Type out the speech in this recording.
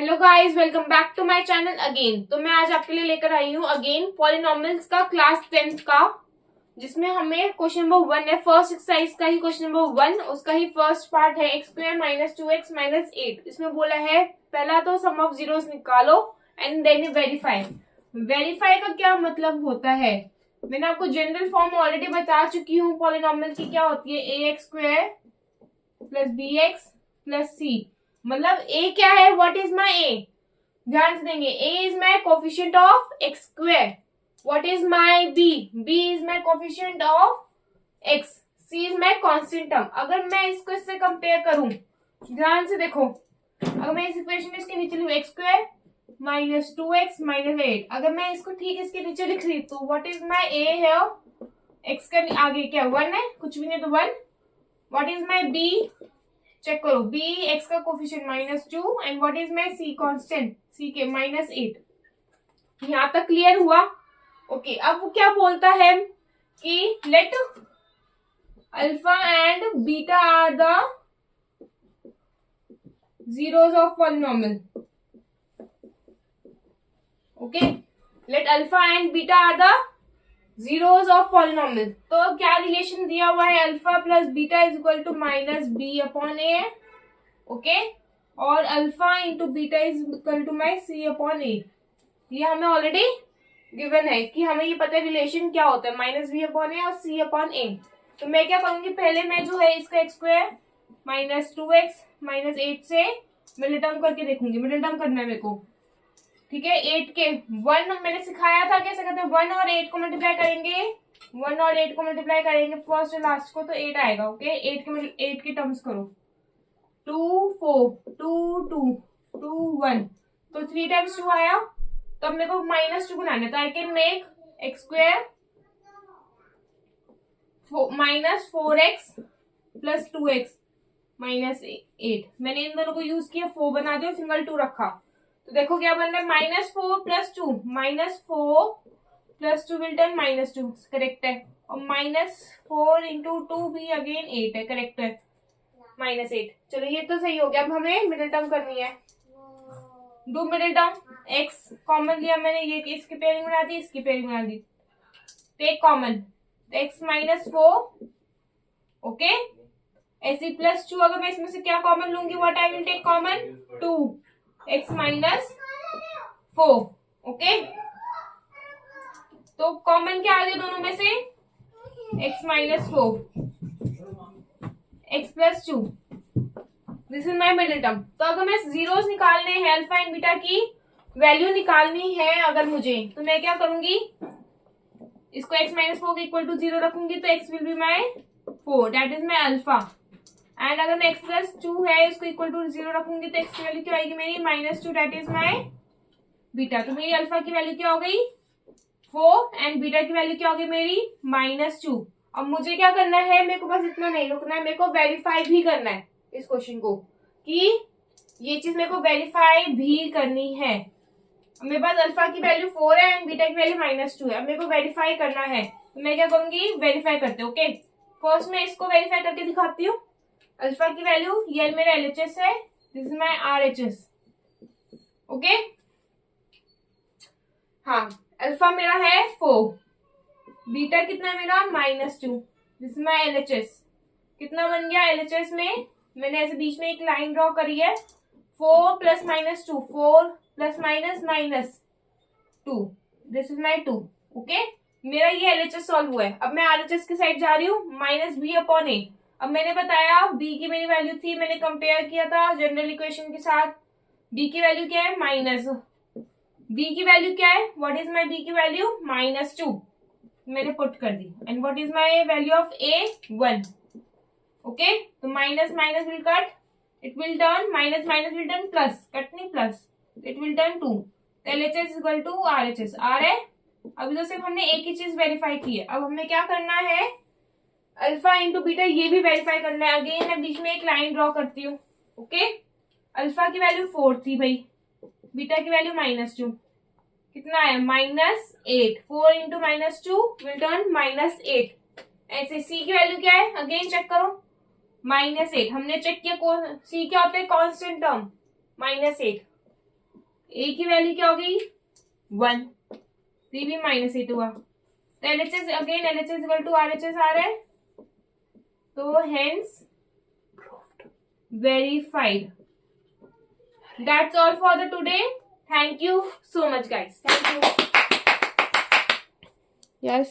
Hello guys, welcome back to my channel again. तो मैं आज आपके लिए लेकर आई हूँ अगेन पॉलिनॉमियल्स का क्लास 10th का, जिसमें हमें क्वेश्चन नंबर 1 है, फर्स्ट एक्सरसाइज का ही क्वेश्चन नंबर 1, उसका ही फर्स्ट पार्ट है x square minus 2x minus 8। इसमें बोला है पहला तो सम ऑफ जीरोस निकालो एंड देन वेरीफाई। वेरीफाई का क्या मतलब होता है, मैंने आपको जनरल फॉर्म ऑलरेडी बता चुकी हूँ। पॉलिनॉमियल की क्या होती है, A X square plus B X plus C. मतलब ए क्या है, व्हाट इज माई ए, ध्यान से देंगे। A is my coefficient of X square, what is my B, B is my coefficient of X, C is my constant term. अगर मैं इसको इससे कंपेयर करूं, ध्यान से देखो, अगर मैं इस इक्वेशन में इसके नीचे लिखूं x square minus 2x minus 8, अगर मैं इसको ठीक इसके नीचे लिख रही तो व्हाट इज माई ए है, एक्स का आगे क्या 1 है, कुछ भी नहीं तो 1। What is my B, check करो, बी एक्स का coefficient -2 and what is my C constant, C के -8। यहां तक क्लियर हुआ? ओके, अब वो क्या बोलता है कि let alpha and beta are the zeros of polynomial. Okay, let alpha and beta are the zeros of polynomial. तो क्या रिलेशन दिया हुआ है, alpha plus beta is equal to minus B upon A, okay, और alpha into beta is equal to my C upon A. ये हमें already given है कि हमें ये पता है रिलेशन क्या होता है, माइनस बी अपॉन ए और सी अपॉन ए। तो मैं क्या करूंगी, पहले मैं जो है इसका x square minus 2x minus 8 से मिडिल टर्म करके देखूंगी, मिडिल टर्म करना है मेरे को, ठीक है। 8 के 1 मैंने सिखाया था कैसे करते हैं, 1 और 8 को मल्टीप्लाई करेंगे, 1 और 8 को मल्टीप्लाई करेंगे फर्स्ट और लास्ट को, तो 8 आएगा। ओके, 8 के टर्म्स करो, 2 4 2 2 2 1, तो 3 टाइम्स 2 आया। तो अब मेरे को -2 बनाना है, तो I can make x square minus 4x plus 2x minus 8। मैंने इन दोनों को यूज किया, 4 बना दिया, सिंगल 2 रखा। तो देखो क्या बन रहा है, -4 plus 2, -4 plus 2 will turn -2, correct है। और -4 इंटू 2 भी अगेन 8 है, करेक्ट है, -8। चलो ये तो सही हो गया। अब हमें मिडिल टर्म करनी है, do middle term. x common लिया मैंने, ये इसकी पेयरिंग बना दी, इसकी पेयरिंग बना दी, टेक कॉमन, x -4, ओके, ऐसे प्लस 2, अगर मैं इसमें से क्या कॉमन लूंगी, what I will take common, 2 x -4, okay. तो कॉमन क्या आ गया दोनों में से, x -4, x plus 2, this is my middle term. तो अगर मैं जीरोस निकालने हैं, अल्फा एंड बीटा की वैल्यू निकालनी है अगर मुझे, तो मैं क्या करूंगी, इसको x -4 के इक्वल टू 0 रखूंगी, तो x will be my 4, that is my alpha. And अगर मैं x प्लस 2 है इसको इक्वल टू 0 रखूंगी, तो x की वैल्यू क्या आएगी मेरी, -2, दैट इज माई बीटा। तो मेरी अल्फा की वैल्यू क्या हो गई 4 एंड बीटा की वैल्यू क्या हो गई मेरी -2। अब मुझे क्या करना है, मेरे को बस इतना नहीं रुकना है, मेरे को वेरीफाई भी करना है इस क्वेश्चन को, कि ये चीज मेरे को वेरीफाई भी करनी है। मेरे पास अल्फा की वैल्यू 4 है एंड बीटा की वैल्यू -2 है, अब मेरे को वेरीफाई करना है। तो मैं क्या करूंगी, वेरीफाई करते, ओके। फर्स्ट मैं इसको वेरीफाई करके दिखाती हूँ। अल्फा की वैल्यू, ये मेरा LHS है, this is my RHS, okay. हाँ, अल्फा मेरा है 4, बीटा कितना मेरा -2, दिस इज माई LHS। कितना बन गया LHS में, मैंने ऐसे बीच में एक लाइन ड्रॉ करी है, 4 plus -2, 4 plus -2, this is my 2, okay. मेरा ये LHS सॉल्व हुआ है। अब मैं RHS की साइड जा रही हूँ, -b अपॉन ए। अब मैंने बताया b की मेरी वैल्यू थी, मैंने कंपेयर किया था जनरल इक्वेशन के साथ, b की वैल्यू क्या है b की वैल्यू क्या है, व्हाट इज माई b की वैल्यू -2, मैंने पुट कर दी। And what is my value of a 1, okay. तो minus minus will cut, it will turn minus minus will turn plus, cut नहीं plus, it will turn 2। LHS is equal to RHS, आर है। अभी तो सिर्फ हमने एक ही चीज वेरीफाई की है, अब हमें क्या करना है, अल्फा इंटू बीटा ये भी वेरीफाई करना है। अगेन मैं बीच में एक लाइन ड्रॉ करती हूँ, ओके। अल्फा की वैल्यू 4 थी भाई, बीटा की वैल्यू -2, कितना है -8, 4 इंटू -2 विल टर्न -8। ऐसे सी की वैल्यू क्या है, अगेन चेक करो, -8, हमने चेक किया सी क्या होता है, कांस्टेंट टर्म, -8, ए की वैल्यू क्या हो गई 1, तो ये भी -8 हुआ। तो LHS again LHS equal to RHS आ रहा है, तो hence verified. That's all for the today. Thank you so much guys. Thank you. यार